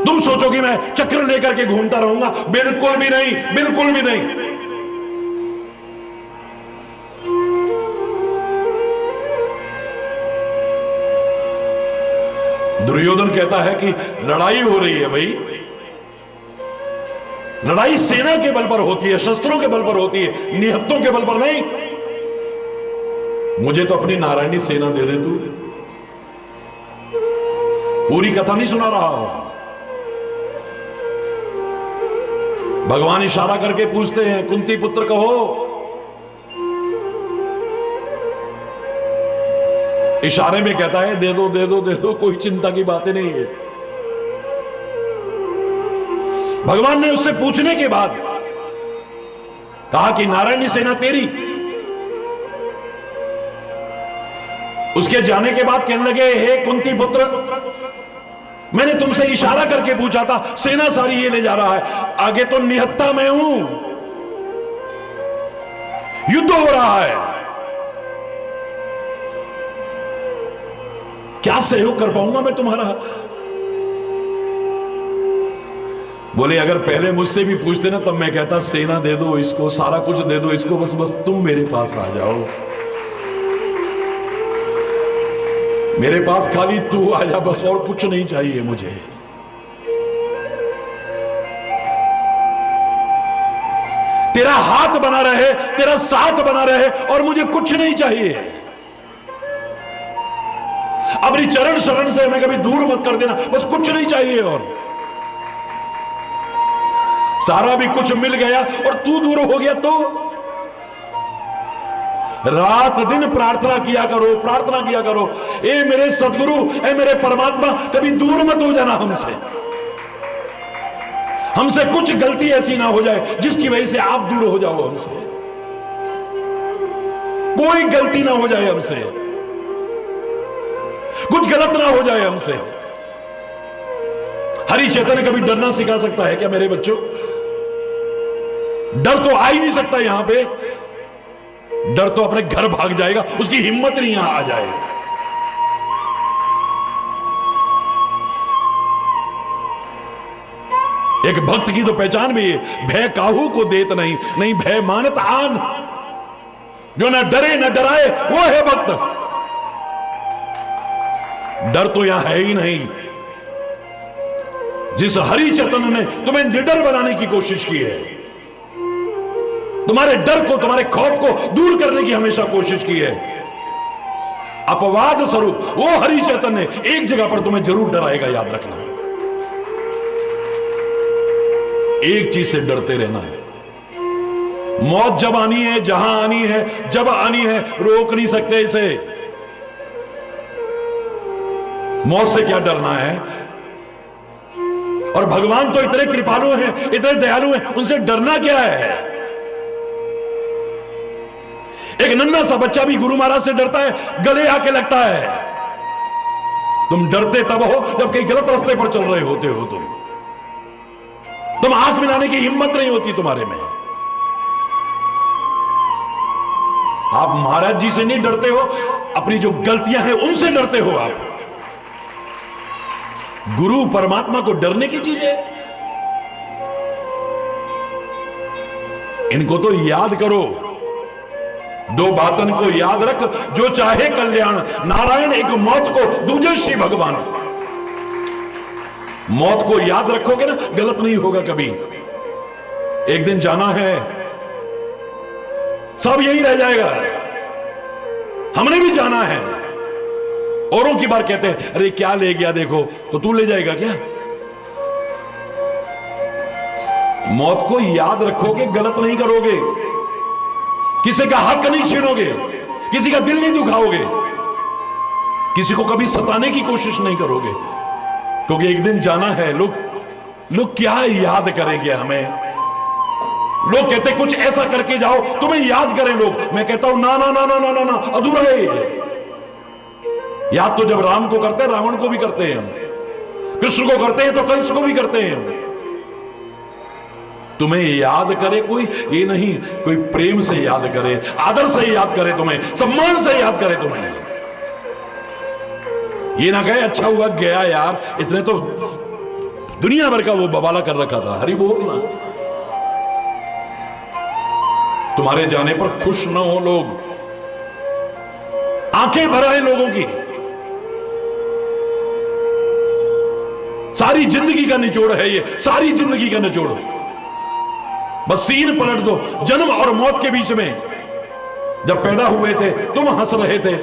तुम सोचो कि मैं चक्र लेकर के घूमता रहूंगा, बिल्कुल भी नहीं, बिल्कुल भी नहीं। दुर्योधन कहता है कि लड़ाई हो रही है भाई, लड़ाई सेना के बल पर होती है, शस्त्रों के बल पर होती है, निहत्तों के बल पर नहीं। मुझे तो अपनी नारायणी सेना दे दे तू। पूरी कथा नहीं सुना रहा हूं, भगवान इशारा करके पूछते हैं कुंती पुत्र कहो। इशारे में कहता है दे दो दे दो दे दो, कोई चिंता की बातें नहीं है। भगवान ने उससे पूछने के बाद कहा कि नारायणी सेना तेरी। उसके जाने के बाद कहने लगे हे कुंती पुत्र, मैंने तुमसे इशारा करके पूछा था, सेना सारी ये ले जा रहा है, आगे तो निहत्ता मैं हूं, युद्ध हो रहा है, क्या सहयोग कर पाऊंगा मैं तुम्हारा। बोले अगर पहले मुझसे भी पूछते ना, तब मैं कहता सेना दे दो इसको, सारा कुछ दे दो इसको, बस बस तुम मेरे पास आ जाओ, मेरे पास खाली तू आ जा, बस और कुछ नहीं चाहिए मुझे। तेरा हाथ बना रहे, तेरा साथ बना रहे, और मुझे कुछ नहीं चाहिए। अपनी चरण शरण से हमें कभी दूर मत कर देना, बस कुछ नहीं चाहिए। और सारा भी कुछ मिल गया और तू दूर हो गया तो रात दिन प्रार्थना किया करो, प्रार्थना किया करो, ए मेरे सदगुरु, ए मेरे परमात्मा, कभी दूर मत हो जाना हमसे। हमसे कुछ गलती ऐसी ना हो जाए जिसकी वजह से आप दूर हो जाओ हमसे। कोई गलती ना हो जाए हमसे, कुछ गलत ना हो जाए हमसे। हरि चैतन्य कभी डरना सिखा सकता है क्या मेरे बच्चों? डर तो आ ही नहीं सकता यहां पे। डर तो अपने घर भाग जाएगा, उसकी हिम्मत नहीं यहां आ जाए। एक भक्त की तो पहचान भी है, भय काहू को देत नहीं, नहीं भय मानत आन। जो ना डरे ना डराए वो है भक्त। डर तो यहां है ही नहीं। जिस हरि चैतन्य ने तुम्हें निडर बनाने की कोशिश की है, तुम्हारे डर को, तुम्हारे खौफ को दूर करने की हमेशा कोशिश की है, अपवाद स्वरूप वो हरि चैतन्य एक जगह पर तुम्हें जरूर डराएगा, याद रखना। एक चीज से डरते रहना, मौत जब आनी है, जहां आनी है, जब आनी है, रोक नहीं सकते इसे। मौत से क्या डरना है? और भगवान तो इतने कृपालु हैं, इतने दयालु हैं, उनसे डरना क्या है? एक नन्हा सा बच्चा भी गुरु महाराज से डरता है, गले आके लगता है। तुम डरते तब हो जब कहीं गलत रास्ते पर चल रहे होते हो। तुम आंख मिलाने की हिम्मत नहीं होती तुम्हारे में। आप महाराज जी से नहीं डरते हो, अपनी जो गलतियां हैं उनसे डरते हो आप। गुरु परमात्मा को डरने की चीज है? इनको तो याद करो। दो बातन को याद रख, जो चाहे कल्याण, नारायण एक मौत को, दूजे श्री भगवान। मौत को याद रखोगे ना, गलत नहीं होगा कभी। एक दिन जाना है, सब यही रह जाएगा। हमने भी जाना है। औरों की बार कहते हैं, अरे क्या ले गया देखो, तो तू ले जाएगा क्या? मौत को याद रखोगे, गलत नहीं करोगे, किसी का हक नहीं छीनोगे, किसी का दिल नहीं दुखाओगे, किसी को कभी सताने की कोशिश नहीं करोगे, क्योंकि एक दिन जाना है। लोग क्या याद करेंगे हमें? लोग कहते कुछ ऐसा करके जाओ तुम्हें याद करें लोग। मैं कहता हूं ना ना ना ना ना ना ना, अधूरा है। याद तो जब राम को करते हैं, रावण को भी करते हैं हम, कृष्ण को करते हैं तो कंस को भी करते हैं हम। तुम्हें याद करे कोई, ये नहीं कोई प्रेम से याद करे, आदर से याद करे, तुम्हें सम्मान से याद करे तुम्हें। ये ना कहे अच्छा हुआ गया यार, इसने तो दुनिया भर का वो बवाला कर रखा था। हरि बोल ना। तुम्हारे जाने पर खुश ना हो लोग, आंखें भर आए लोगों की। सारी जिंदगी का निचोड़ है ये, सारी जिंदगी का निचोड़। बस सीन पलट दो। जन्म और मौत के बीच में जब पैदा हुए थे तुम हंस रहे थे,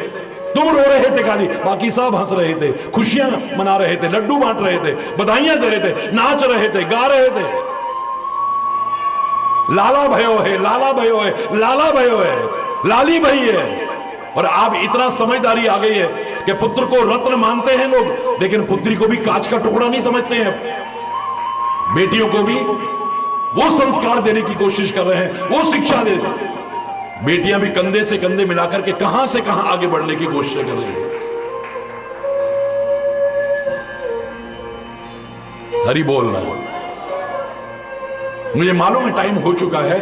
तुम रो रहे थे खाली, बाकी सब हंस रहे थे, खुशियां मना रहे थे, लड्डू बांट रहे थे, बधाइयां दे रहे थे, नाच रहे थे, गा रहे थे। लाला भयो है, लाला भयो है, लाला भयो है, लाली भई है। और अब इतना समझदारी आ गई है कि पुत्र को रत्न मानते हैं लोग, लेकिन पुत्री को भी कांच का टुकड़ा नहीं समझते हैं। बेटियों को भी वो संस्कार देने की कोशिश कर रहे हैं, वो शिक्षा दे। बेटियां भी कंधे से कंधे मिलाकर के कहां से कहां आगे बढ़ने की कोशिश कर रही हैं। हरि बोलना। मुझे मालूम है टाइम हो चुका है,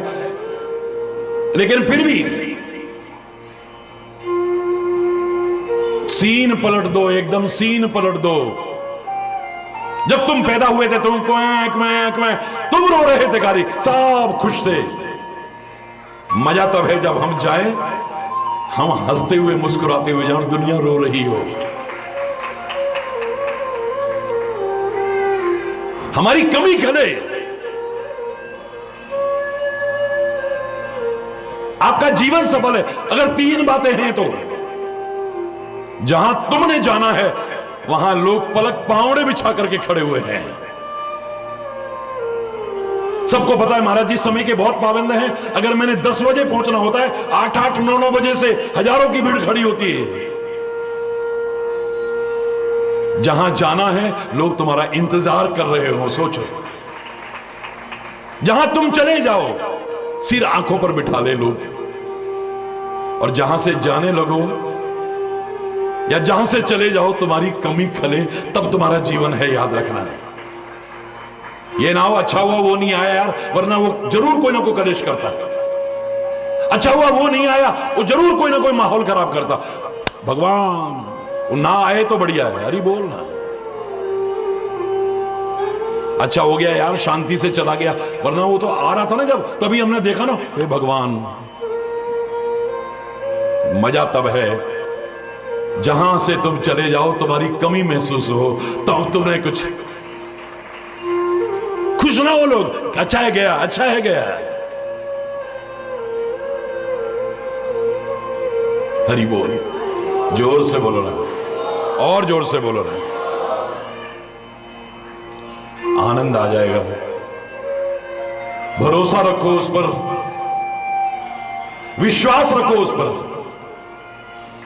लेकिन फिर भी सीन पलट दो, एकदम सीन पलट दो। जब तुम पैदा हुए थे तुम तुम रो रहे थे खाली, सब खुश थे। मजा तब है जब हम जाएं, हम हंसते हुए मुस्कुराते हुए जाओ, दुनिया रो रही हो। हमारी कमी खले। आपका जीवन सफल है अगर तीन बातें हैं तो। जहां तुमने जाना है वहां लोग पलक पावड़े बिछा करके खड़े हुए हैं। सबको पता है महाराज जी समय के बहुत पाबंद हैं। अगर मैंने 10 बजे पहुंचना होता है, 8-8, 9-9 बजे से हजारों की भीड़ खड़ी होती है। जहां जाना है लोग तुम्हारा इंतजार कर रहे हो। सोचो, जहां तुम चले जाओ सिर आंखों पर बिठा ले लोग, और जहां से जाने लगो या जहां से चले जाओ तुम्हारी कमी खले, तब तुम्हारा जीवन है। याद रखना है, ये ना हो अच्छा हुआ वो नहीं आया यार, वरना वो जरूर कोई ना कोई कलेश करता है। अच्छा हुआ वो नहीं आया, वो जरूर कोई ना कोई माहौल खराब करता। भगवान वो ना आए तो बढ़िया है, अरे बोलना अच्छा हो गया यार, शांति से चला गया, वरना वो तो आ रहा था ना जब, तभी हमने देखा ना, हे भगवान। मजा तब है जहां से तुम चले जाओ तुम्हारी कमी महसूस हो, तब तुम्हें कुछ खुश ना हो लोग, अच्छा है गया, अच्छा है गया। हरि बोल, जोर से बोलो ना, और जोर से बोलो ना, आनंद आ जाएगा। भरोसा रखो उस पर, विश्वास रखो उस पर,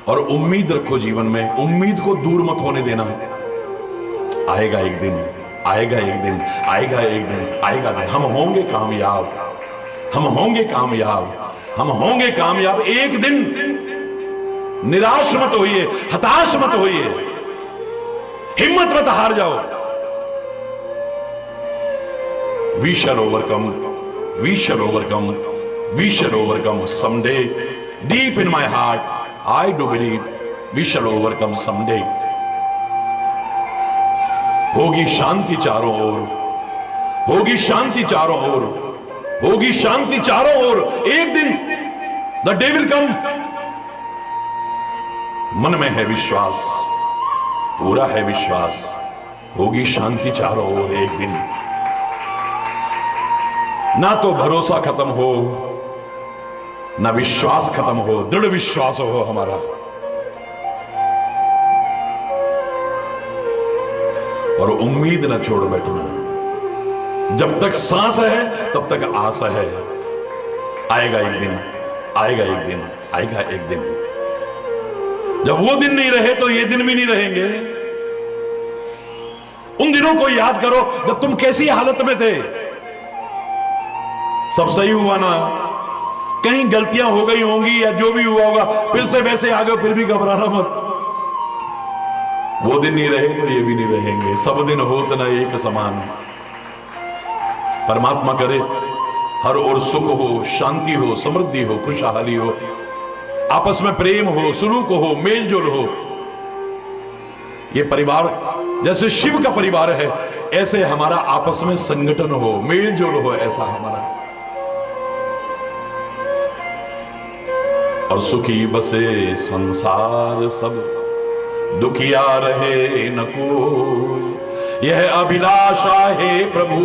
और उम्मीद रखो जीवन में। उम्मीद को दूर मत होने देना। आएगा एक दिन, आएगा एक दिन, आएगा एक दिन, आएगा दिन, हम होंगे कामयाब, हम होंगे कामयाब, हम होंगे कामयाब एक दिन। निराश मत होइए, हताश मत होइए, हिम्मत मत हार जाओ। We shall overcome, we shall overcome, we shall overcome someday. Deep in my heart, I do believe we shall overcome someday. होगी शांति चारों ओर, होगी शांति चारों ओर, होगी शांति चारों ओर। एक दिन the day will come. मन में है विश्वास, पूरा है विश्वास, होगी शांति चारों ओर एक दिन। ना तो भरोसा खत्म हो, ना विश्वास खत्म हो, दृढ़ विश्वास हो हमारा। और उम्मीद ना छोड़ बैठना। जब तक सांस है तब तक आस है। आएगा एक दिन, आएगा एक दिन, आएगा एक दिन। जब वो दिन नहीं रहे तो ये दिन भी नहीं रहेंगे। उन दिनों को याद करो जब तुम कैसी हालत में थे। सब सही हुआ ना, कहीं गलतियां हो गई होंगी या जो भी हुआ होगा, फिर से वैसे आ गए, फिर भी घबराना मत। वो दिन नहीं रहे तो ये भी नहीं रहेंगे। सब दिन होत ना एक समान। परमात्मा करे हर ओर सुख हो, शांति हो, समृद्धि हो, खुशहाली हो, आपस में प्रेम हो, सुलूक हो, मेल जोल हो। ये परिवार जैसे शिव का परिवार है, ऐसे हमारा आपस में संगठन हो, मेल जोल हो, ऐसा हमारा। और सुखी बसे संसार सब, दुखिया रहे न कोई। यह अभिलाषा है प्रभु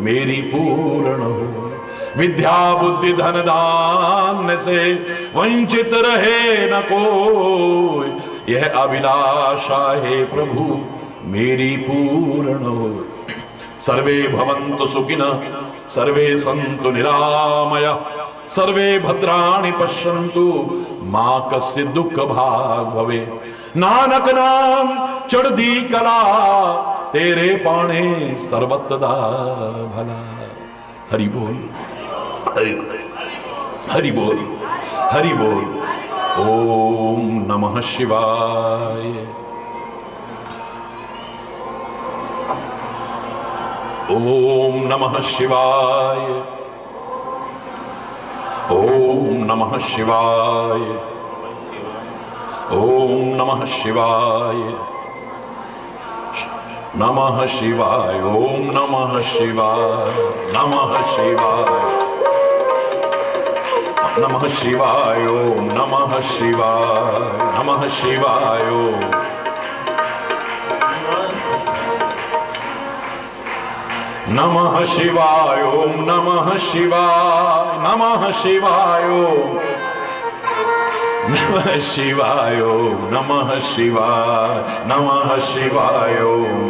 मेरी पूर्ण हो। विद्या बुद्धि धन दान से वंचित रहे न कोई। यह अभिलाषा है प्रभु मेरी पूर्ण हो। सर्वे भवन्तु सुखिनः, सर्वे सन्तु निरामया, सर्वे भद्राणि पश्यन्तु, मां कस्य दुख भाग भवे। नानक नाम चढ़दी कला, तेरे पाणे सर्वतदा भला। हरि बोल, हरि हरि बोल, हरि बोल। ओम नमः शिवाय, ओम नमः शिवाय, ओम नमः शिवाय, ओम नमः शिवाय, नमः शिवाय, ओम नमः शिवाय, नमः शिवाय, नमः शिवाय, ओम नमः शिवाय, नमः शिवाय, ओम नमः शिवाय, ओम नमः शिवाय, नमः शिवाय, ओम नमः शिवाय, ओम नमः शिवाय, नमः शिवाय, ओम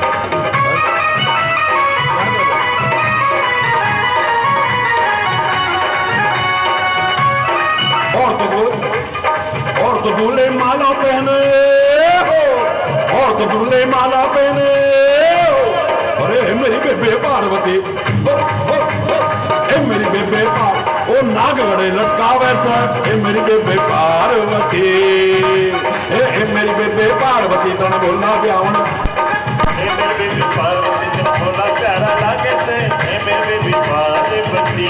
हाथ दुल्ले माला पहने। अरे मेरी बेबे पार्वती, ए मेरी बेबे पार्वती, ओ नाग गड़े लटका वैसा, ए मेरी बेबे पार्वती, ए मेरी बेबे पार्वती तन बोलना ब्यावन। ए मेरे बेबी पार्वती तन बोला प्यारा लागे से, ए मेरे बेबी पार्वती।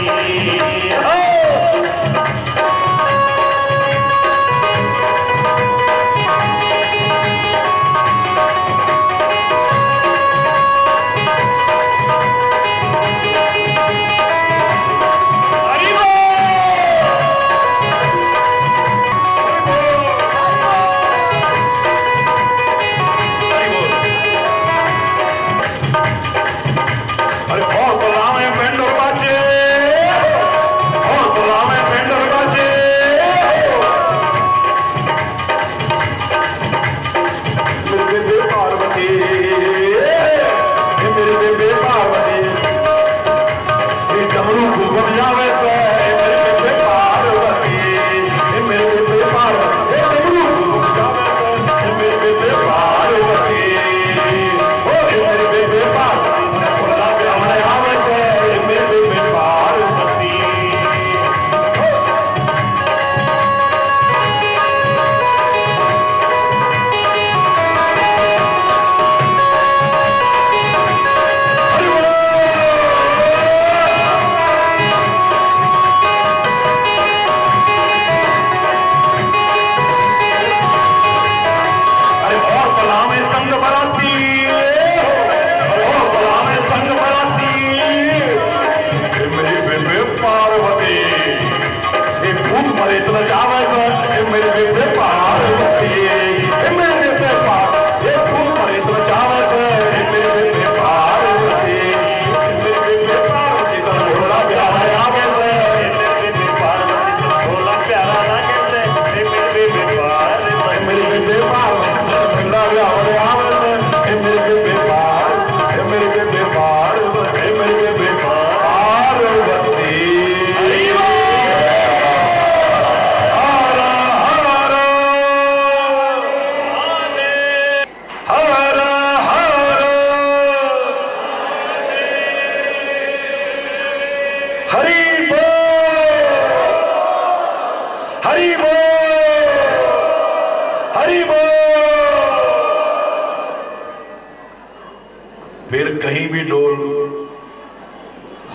फिर कहीं भी डोल,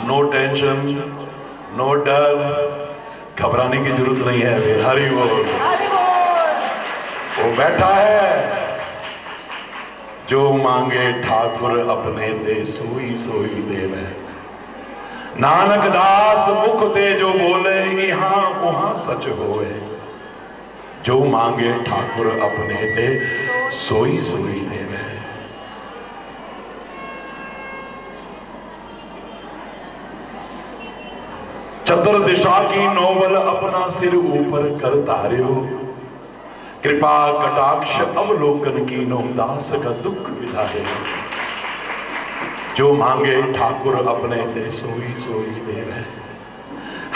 नो टेंशन, नो डर, घबराने की जरूरत नहीं है। फिर हरि बोल। वो बैठा है, जो मांगे ठाकुर अपने ते सोई सोई देवे। नानक दास मुख ते जो बोले, यहाँ वहां सच होए। जो मांगे ठाकुर अपने ते सोई सोई देवे। चतुर दिशा की नोबल अपना सिर ऊपर कर तार्यो। कृपा कटाक्ष अवलोकन की नो दास का दुख विधारे। जो मांगे ठाकुर अपने ते सोई सोई देवे।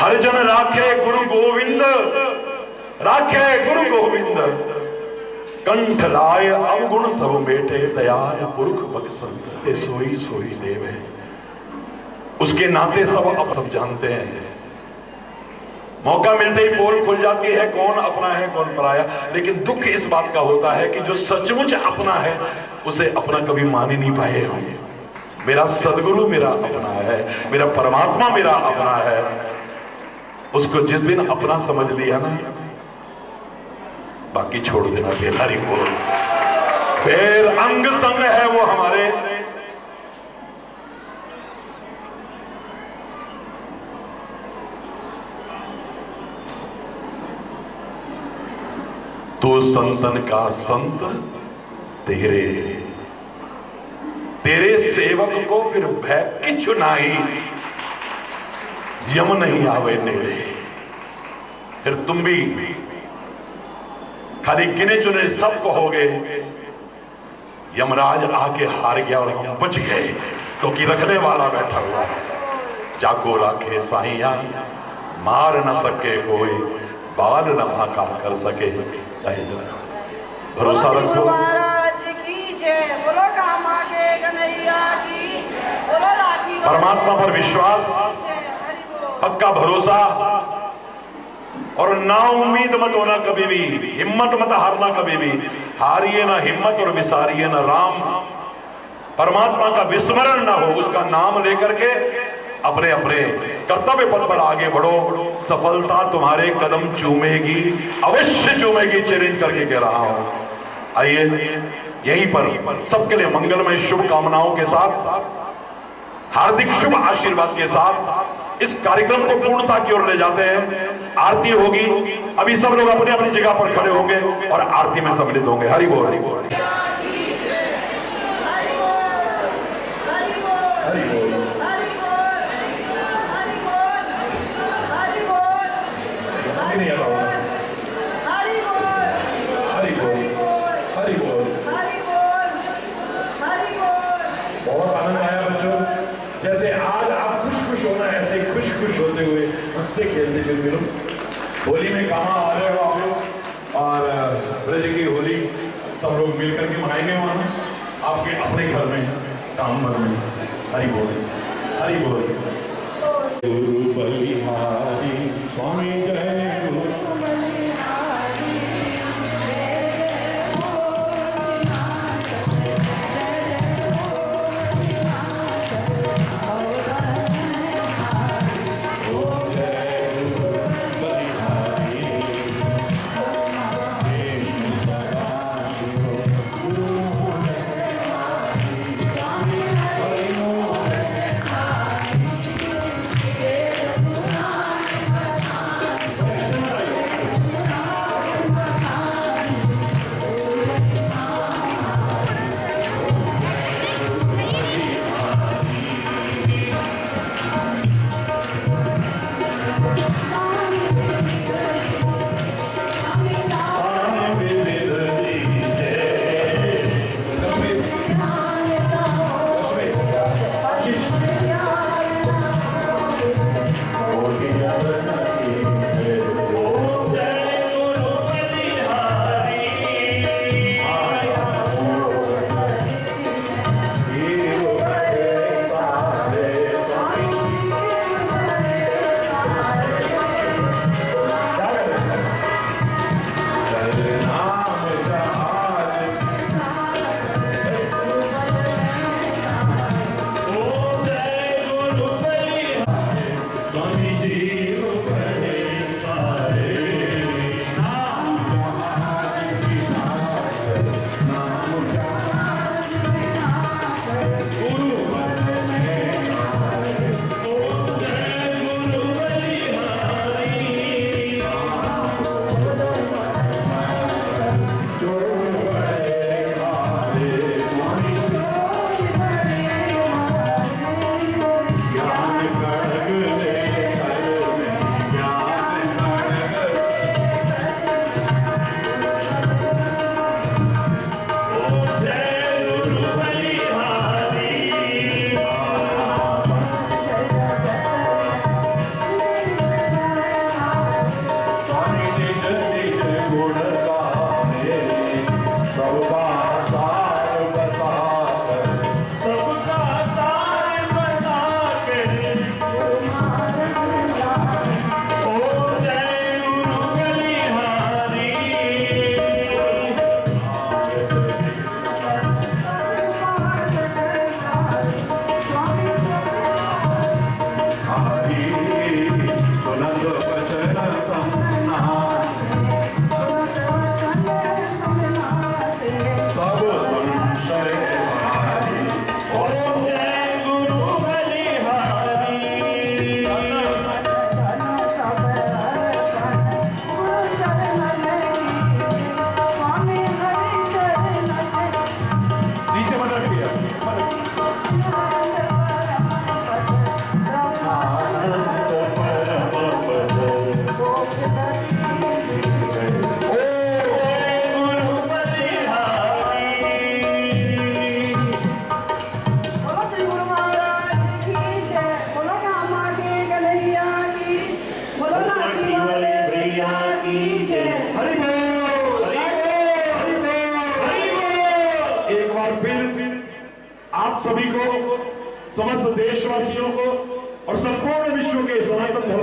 हर जन राखे गुरु गोविंद, राखे गुरु गोविंद। कंठ लाय अवगुण सब बेटे, दयाल पुरख बख्शंत ते सोई सोई देवे। उसके नाते सब जानते हैं। मौका मिलते ही पोल खुल जाती है, कौन अपना है कौन पराया। लेकिन दुख इस बात का होता है कि जो सचमुच अपना है उसे अपना कभी मान ही नहीं पाए हम। मेरा सदगुरु मेरा अपना है, मेरा परमात्मा मेरा अपना है। उसको जिस दिन अपना समझ लिया ना, बाकी छोड़ देना। फिर हरि बोल। फिर अंग संग है वो हमारे। तो संतन का संत तेरे, तेरे सेवक को फिर भय किछु नाही। यम नहीं आवे नेड़े। फिर तुम भी खाली गिने चुने सब कहोगे यमराज आके हार गया और हम बच गए, क्योंकि रखने वाला बैठा हुआ है। जाको राखे साइया, मार न सके कोई, बाल न भाका कर सके। चाहे भरोसा रखो। महाराज की जय। बोलो कामा के कन्हैया की, बोलो लाठी वाले परमात्मा पर विश्वास, हरि बोल। पक्का भरोसा और ना उम्मीद मत होना कभी भी, हिम्मत मत हारना कभी भी। हारिए ना हिम्मत और विसारिए ना राम। परमात्मा का विस्मरण ना हो, उसका नाम लेकर के अपने अपने कर्तव्य पथ पर आगे बढ़ो। सफलता तुम्हारे कदम चूमेगी, अवश्य चूमेगी, चैलेंज करके कह रहा हूं। आइए यहीं पर सबके लिए मंगलमय शुभ कामनाओं के साथ, हार्दिक शुभ आशीर्वाद के साथ इस कार्यक्रम को पूर्णता की ओर ले जाते हैं। आरती होगी, अभी सब लोग अपने अपनी जगह पर खड़े होंगे और आरती में सम्मिलित होंगे। हरि बोल, हरि बोल, हरि बोल, हरि बोल, हरि बोल। हरि बोल, हरि बोल, हरि बोल, हरि बोल, हरि बोल, हरि बोल, हरि बोल। हरि बोल, हरि बोल। बहुत आनंद आया बच्चों। जैसे आज आप खुश खुश होना, ऐसे खुश खुश होते हुए हंसते खेलते फिर मिलो। होली में कहाँ आ रहे हो आप लोग, और ब्रज की होली सब लोग मिल करके मनाएंगे वहाँ आपके अपने घर में, काम घर में। हरि बोल, हरि बोल। गुरु बलिहारी स्वामी जय गुरु।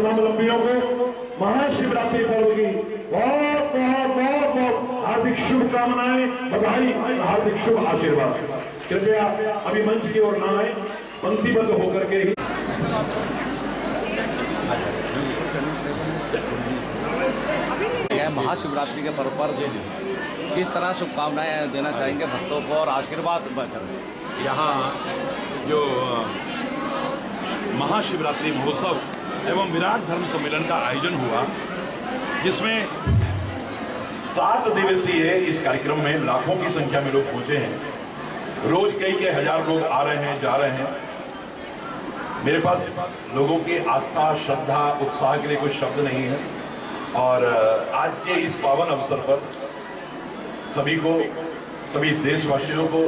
धर्मावलंबियों को महाशिवरात्रि पर्व की बहुत बहुत बहुत बहुत हार्दिक शुभकामनाएं, बधाई, हार्दिक शुभ आशीर्वाद। कृपया अभी मंच की ओर ना आए, पंक्तिबद्ध होकर के ही। महाशिवरात्रि के पर्व पर किस तरह शुभकामनाएं देना चाहेंगे भक्तों को और आशीर्वाद बचन? यहाँ जो महाशिवरात्रि महोत्सव एवं विराट धर्म सम्मेलन का आयोजन हुआ, जिसमें 7 दिवसीय इस कार्यक्रम में लाखों की संख्या में लोग पहुंचे हैं। रोज कई हजार लोग आ रहे हैं, जा रहे हैं। मेरे पास लोगों की आस्था, श्रद्धा, उत्साह के लिए कोई शब्द नहीं है। और आज के इस पावन अवसर पर सभी को, सभी देशवासियों को,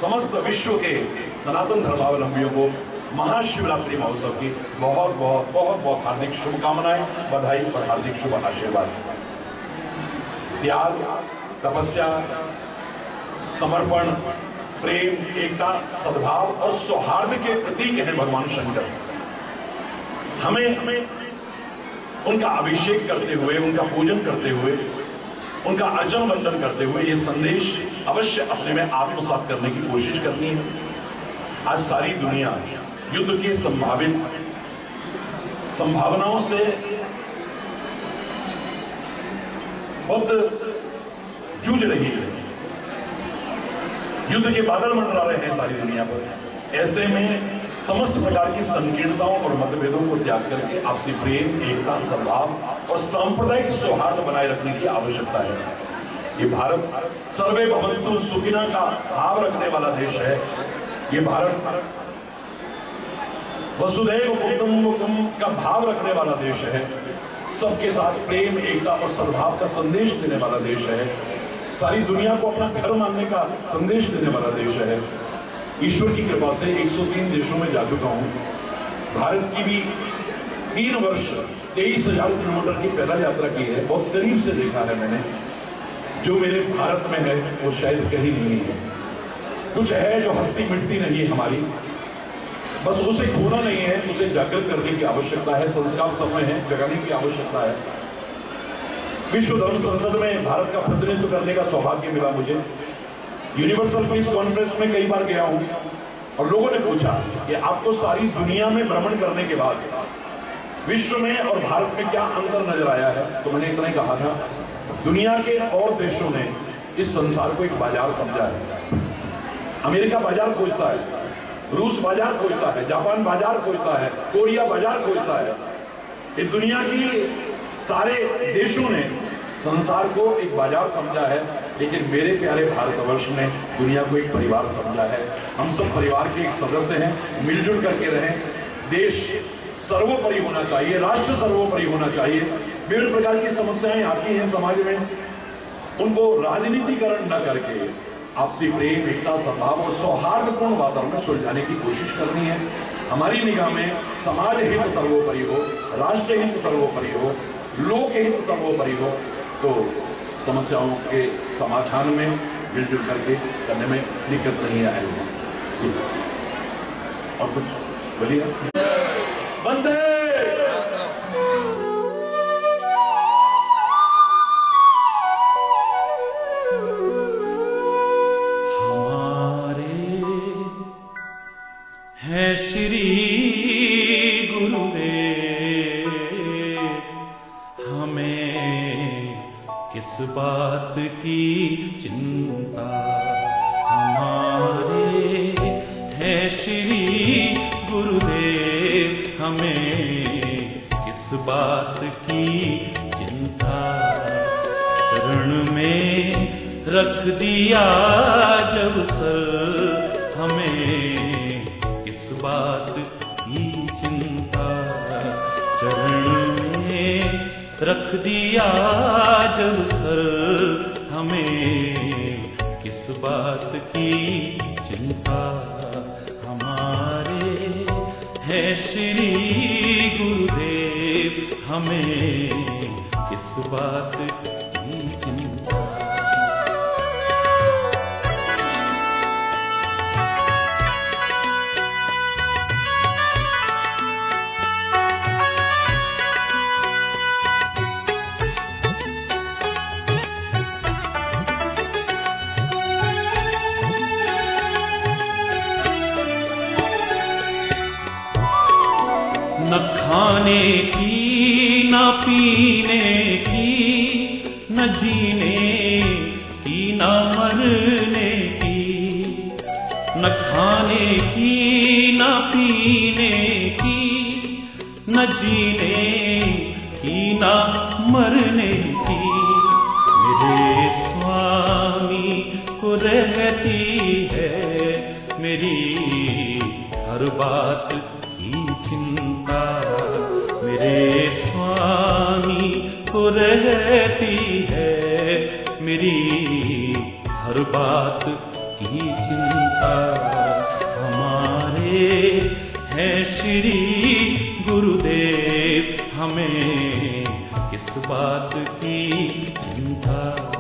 समस्त विश्व के सनातन धर्मावलंबियों को महाशिवरात्रि महोत्सव की बहुत बहुत बहुत बहुत हार्दिक शुभकामनाएं, बधाई और हार्दिक शुभ आशीर्वाद। त्याग, तपस्या, समर्पण, प्रेम, एकता, सद्भाव और सौहार्द के प्रतीक हैं भगवान शंकर। हमें उनका अभिषेक करते हुए, उनका पूजन करते हुए, उनका अर्चन वंदन करते हुए ये संदेश अवश्य अपने में आत्मसात करने की कोशिश करनी है। आज सारी दुनिया युद्ध की संभावित संभावनाओं से बहुत जूझ रही है। युद्ध के बादल मंडरा रहे हैं सारी दुनिया पर। ऐसे में समस्त प्रकार की संकीर्णताओं और मतभेदों को त्याग करके आपसी प्रेम, एकता, सद्भाव और सांप्रदायिक सौहार्द बनाए रखने की आवश्यकता है। ये भारत सर्वे भवन्तु सुखिनः का भाव रखने वाला देश है। ये भारत वसुधैव कुटुम्बकम का भाव रखने वाला देश है। सबके साथ प्रेम, एकता और सद्भाव का संदेश देने वाला देश है। सारी दुनिया को अपना घर मानने का संदेश देने वाला देश है। ईश्वर की कृपा से 103 देशों में जा चुका हूं। भारत की भी 3 वर्ष 23,000 किलोमीटर की पैदल यात्रा की है। बहुत करीब से देखा है मैंने। जो मेरे भारत में है वो शायद कहीं नहीं है। कुछ है जो हस्ती मिटती नहीं है हमारी, बस उसे खोना नहीं है, उसे जागृत करने की आवश्यकता है। संस्कार सब में है, जगाने की आवश्यकता है। विश्व धर्म संसद में भारत का प्रतिनिधित्व करने का सौभाग्य मिला मुझे। यूनिवर्सल पीस कॉन्फ्रेंस में कई बार गया हूं और लोगों ने पूछा कि आपको सारी दुनिया में भ्रमण करने के बाद विश्व में और भारत में क्या अंतर नजर आया है? तो मैंने इतना ही कहा था, दुनिया के और देशों ने इस संसार को एक बाजार समझा है। अमेरिका बाजार खोजता है, रूस बाजार खोजता है, जापान बाजार खोजता है, कोरिया बाजार खोजता है। ये दुनिया की सारे देशों ने संसार को एक बाजार समझा है, लेकिन मेरे प्यारे भारतवर्ष ने दुनिया को एक परिवार समझा है। हम सब परिवार के एक सदस्य हैं, मिलजुल करके रहें। देश सर्वोपरि होना चाहिए, राष्ट्र सर्वोपरि होना चाहिए। विभिन्न प्रकार की समस्याएं आती हैं समाज में, उनको राजनीतिकरण न करके आपसी प्रेम, एकता, सद्भाव और सौहार्दपूर्ण वातावरण में सुलझाने की कोशिश करनी है। हमारी निगाह में समाज हित सर्वोपरि हो, राष्ट्र हित सर्वोपरि हो, लोक हित सर्वोपरि हो, तो समस्याओं के समाधान में मिलजुल करके करने में दिक्कत नहीं आएगी। और कुछ बोलिए। वंदे बात की चिंता हमारे है श्री गुरुदेव, हमें किस बात की चिंता। शरण में रख दिया जब सर, हमें किस बात की चिंता। शरण में रख दिया जब सर, हमें किस बात की चिंता। हमारे है श्री गुरुदेव, हमें किस बात की चिंता। न खाने की न पीने की न जीने की न मरने की, न खाने की न पीने की न जीने की न मरने की, मेरे स्वामी को रहती है मेरी हर बात की चिंता, मेरे स्वामी को रहती है मेरी हर बात की चिंता। हमारे हैं श्री गुरुदेव, हमें किस बात की चिंता।